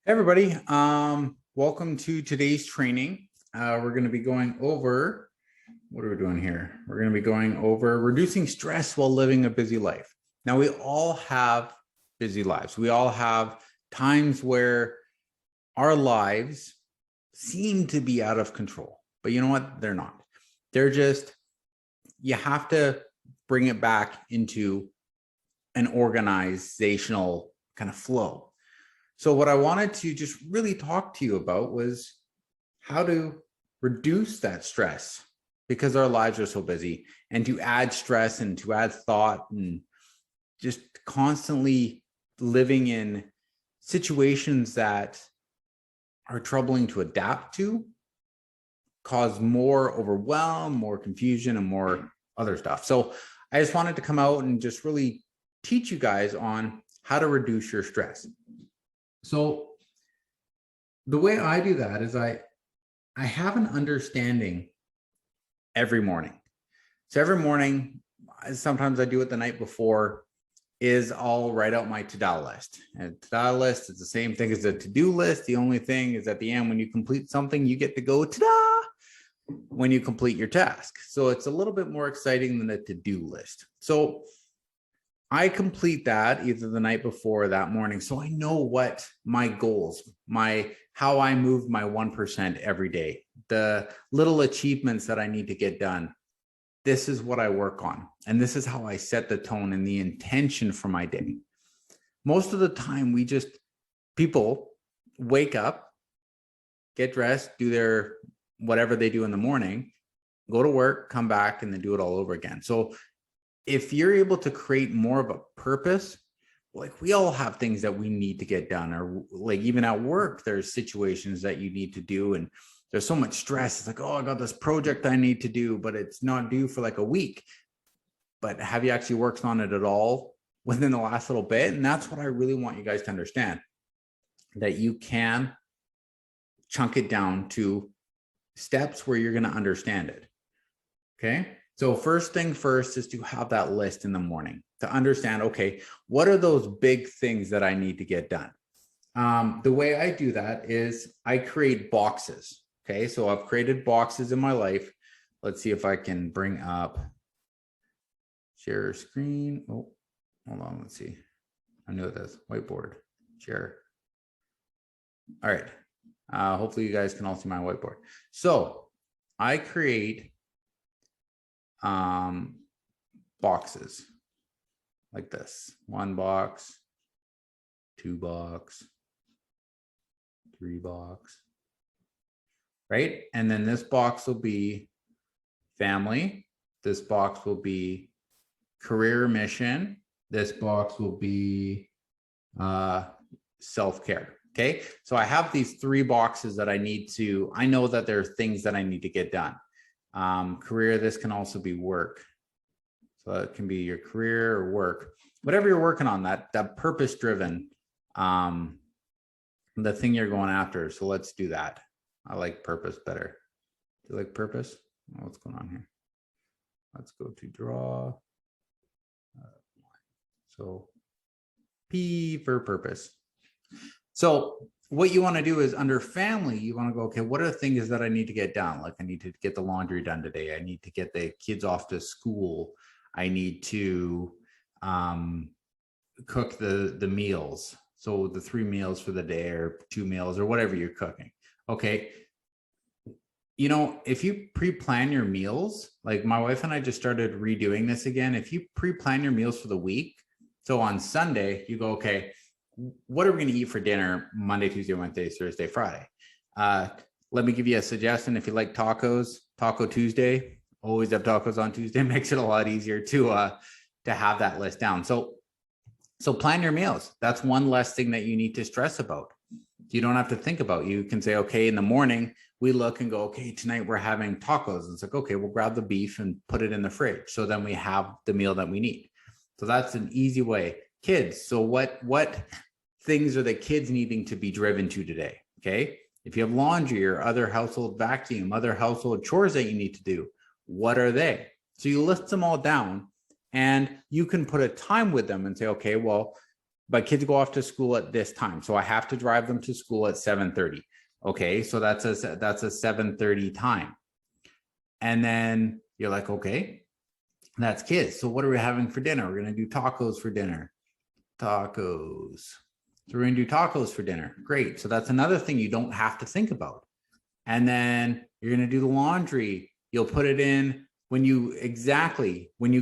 Hey everybody, welcome to today's training. We're going to be going over, what are we doing here? We're going to be going over reducing stress while living a busy life. Now, we all have busy lives. We all have times where our lives seem to be out of control, but you know what? They're not. They're just, you have to bring it back into an organizational kind of flow. So what I wanted to just really talk to you about was how to reduce that stress because our lives are so busy, and to add stress and to add thought and just constantly living in situations that are troubling to adapt to cause more overwhelm, more confusion, and more other stuff. So I just wanted to come out and just really teach you guys on how to reduce your stress. So the way I do that is I have an understanding every morning. So every morning, sometimes I do it the night before, is I'll write out my to-do list. And to-do list is the same thing as a to-do list. The only thing is at the end, when you complete something, you get to go ta-da when you complete your task. So it's a little bit more exciting than a to-do list. So I complete that either the night before or that morning. So I know what my goals, how I move my 1% every day, the little achievements that I need to get done. This is what I work on. And this is how I set the tone and the intention for my day. Most of the time, people wake up, get dressed, do their whatever they do in the morning, go to work, come back, and then do it all over again. So if you're able to create more of a purpose, like we all have things that we need to get done, or like even at work, there's situations that you need to do and there's so much stress. It's like, oh, I got this project I need to do, but it's not due for like a week. But have you actually worked on it at all within the last little bit? And that's what I really want you guys to understand, that you can chunk it down to steps where you're going to understand it. Okay. So first thing first is to have that list in the morning to understand, okay, what are those big things that I need to get done? The way I do that is I create boxes. Okay. So I've created boxes in my life. Let's see if I can bring up share screen. Oh, hold on. Let's see. I knew it does. Whiteboard, share. All right. Hopefully you guys can all see my whiteboard. So I create boxes like this: 1 box, 2 box, 3 box, right? And then this box will be family. This box will be career mission. This box will be self-care. Okay. So I have these 3 boxes that I know that there are things that I need to get done. Career, this can also be work. So it can be your career or work, whatever you're working on, that purpose driven, the thing you're going after. So let's do that. I like purpose better. Do you like purpose? Oh, what's going on here? Let's go to draw. So P for purpose. So what you want to do is under family, you want to go, okay, what are the things that I need to get done? Like I need to get the laundry done today. I need to get the kids off to school. I need to cook the meals. So the 3 meals for the day or 2 meals or whatever you're cooking. Okay. You know, if you pre-plan your meals, like my wife and I just started redoing this again. If you pre-plan your meals for the week, so on Sunday, you go, okay, what are we going to eat for dinner Monday, Tuesday, Wednesday, Thursday, Friday? Let me give you a suggestion. If you like tacos, Taco Tuesday, always have tacos on Tuesday, makes it a lot easier to have that list down. So plan your meals. That's one less thing that you need to stress about. You don't have to think about. You can say, okay, in the morning, we look and go, okay, tonight we're having tacos. And it's like, okay, we'll grab the beef and put it in the fridge. So then we have the meal that we need. So that's an easy way. Kids. So what things are the kids needing to be driven to today? Okay. If you have laundry or other household vacuum, other household chores that you need to do, what are they? So you list them all down and you can put a time with them and say, okay, well, but kids go off to school at this time. So I have to drive them to school at 7:30. Okay, so that's a 7:30 time. And then you're like, okay, that's kids. So what are we having for dinner? We're going to do tacos for dinner. Tacos. So we're going to do tacos for dinner. Great. So that's another thing you don't have to think about. And then you're going to do the laundry. You'll put it in when you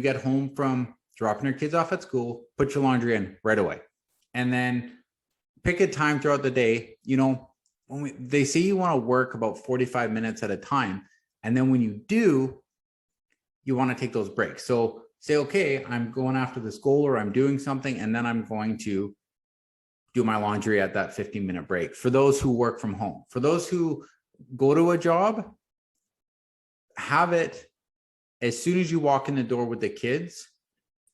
get home from dropping your kids off at school, put your laundry in right away. And then pick a time throughout the day. You know, they say you want to work about 45 minutes at a time. And then when you do, you want to take those breaks. So say, okay, I'm going after this goal or I'm doing something, and then I'm going to do my laundry at that 15-minute break. For those who work from home, for those who go to a job, have it as soon as you walk in the door with the kids,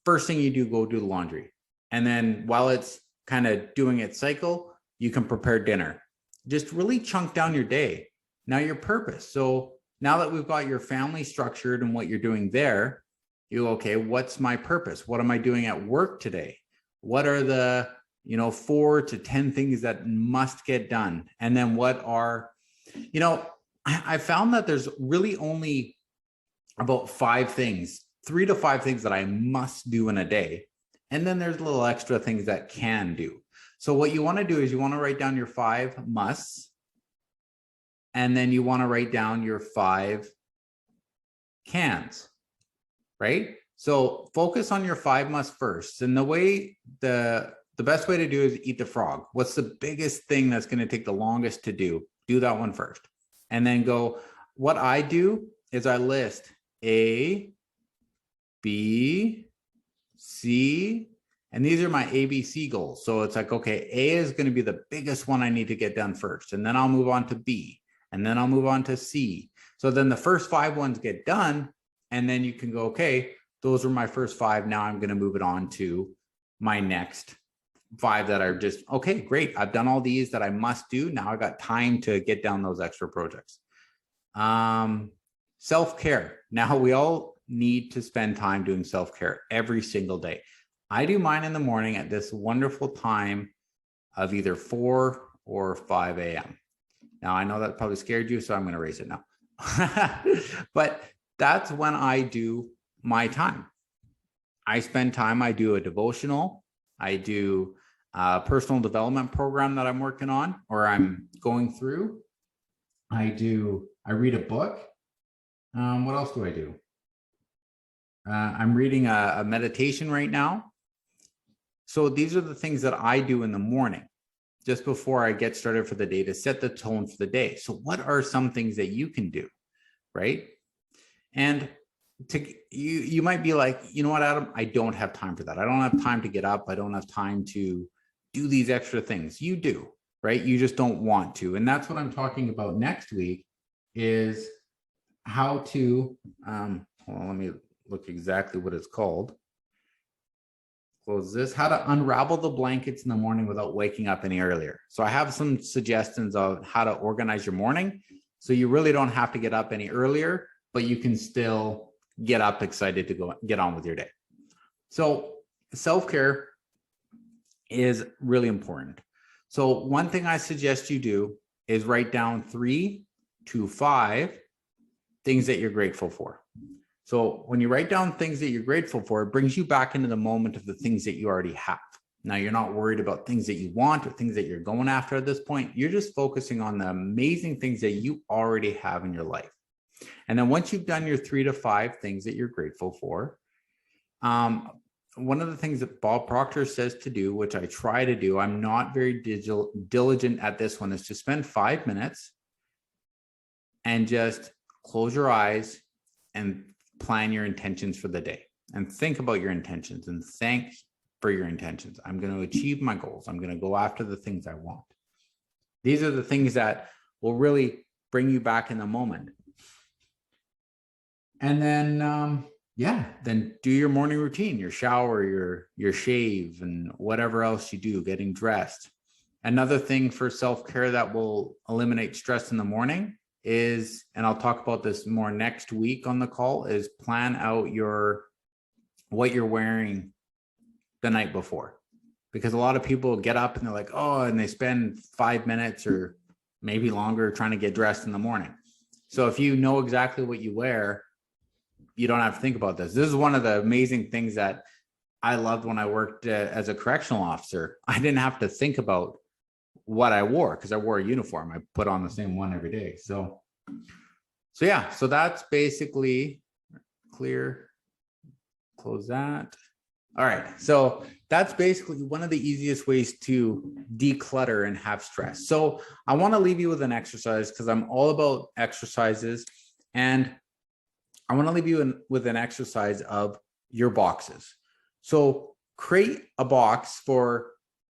first thing you do, go do the laundry. And then while it's kind of doing its cycle, you can prepare dinner. Just really chunk down your day. Now your purpose. So now that we've got your family structured and what you're doing there, okay, what's my purpose? What am I doing at work today? What are the 4 to 10 things that must get done? And then what are, I found that there's really only about 3 to 5 things that I must do in a day. And then there's little extra things that can do. So what you want to do is you want to write down your 5 musts. And then you want to write down your 5 cans, right? So focus on your 5 musts first. And the best way to do is eat the frog. What's the biggest thing that's going to take the longest to do? Do that one first. And then go, what I do is I list A, B, C, and these are my ABC goals. So it's like, okay, A is going to be the biggest one I need to get done first. And then I'll move on to B, and then I'll move on to C. So then the first 5 ones get done. And then you can go, okay, those were my first 5. Now I'm going to move it on to my next 5 that are just, okay, great. I've done all these that I must do. Now I got time to get down those extra projects. Self-care. Now we all need to spend time doing self-care every single day. I do mine in the morning at this wonderful time of either 4 or 5 a.m. Now I know that probably scared you, so I'm going to raise it now. But that's when I do my time. I spend time, I do a devotional, I do a personal development program that I'm working on or I'm going through. I read a book. What else do I do? I'm reading a meditation right now. So these are the things that I do in the morning, just before I get started for the day, to set the tone for the day. So what are some things that you can do, right? And you might be like, you know what, Adam, I don't have time for that. I don't have time to get up. I don't have time to do these extra things. You do, right? You just don't want to. And that's what I'm talking about next week, is how to, hold on, let me look exactly what it's called. Close this. How to unravel the blankets in the morning without waking up any earlier. So I have some suggestions of how to organize your morning, so you really don't have to get up any earlier, but you can still get up excited to go get on with your day. So self-care is really important. So one thing I suggest you do is write down 3 to 5 things that you're grateful for. So when you write down things that you're grateful for, it brings you back into the moment of the things that you already have. Now you're not worried about things that you want or things that you're going after at this point. You're just focusing on the amazing things that you already have in your life. And then once you've done your 3 to 5 things that you're grateful for, one of the things that Bob Proctor says to do, which I try to do, I'm not very diligent at this one, is to spend 5 minutes and just close your eyes and plan your intentions for the day, and think about your intentions and thank for your intentions. I'm going to achieve my goals. I'm going to go after the things I want. These are the things that will really bring you back in the moment. And then, then do your morning routine, your shower, your shave, and whatever else you do, getting dressed. Another thing for self-care that will eliminate stress in the morning is, and I'll talk about this more next week on the call, is plan out what you're wearing the night before. because a lot of people get up and they're like, oh, and they spend 5 minutes or maybe longer trying to get dressed in the morning. So if you know exactly what you wear, you don't have to think about this. This is one of the amazing things that I loved when I worked as a correctional officer. I didn't have to think about what I wore because I wore a uniform. I put on the same one every day. So yeah, so that's basically clear. Close that. All right. So that's basically one of the easiest ways to declutter and have stress. So I want to leave you with an exercise because I'm all about exercises. And I want to leave you with an exercise of your boxes. So create a box for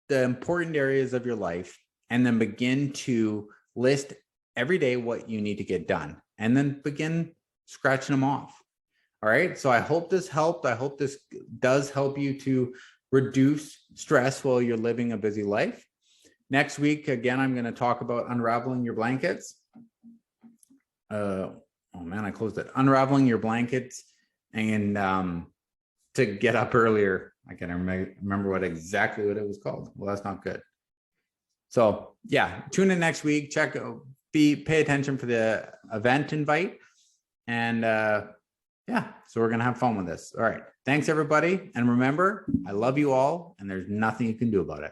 the important areas of your life and then begin to list every day what you need to get done and then begin scratching them off. All right. So I hope this helped. I hope this does help you to reduce stress while you're living a busy life. Next week, again, I'm going to talk about unraveling your blankets. Oh man, I closed it. Unraveling your blankets and to get up earlier. I can't remember exactly what it was called. Well, that's not good. So yeah, tune in next week. Pay attention for the event invite. And yeah, so we're going to have fun with this. All right. Thanks, everybody. And remember, I love you all, and there's nothing you can do about it.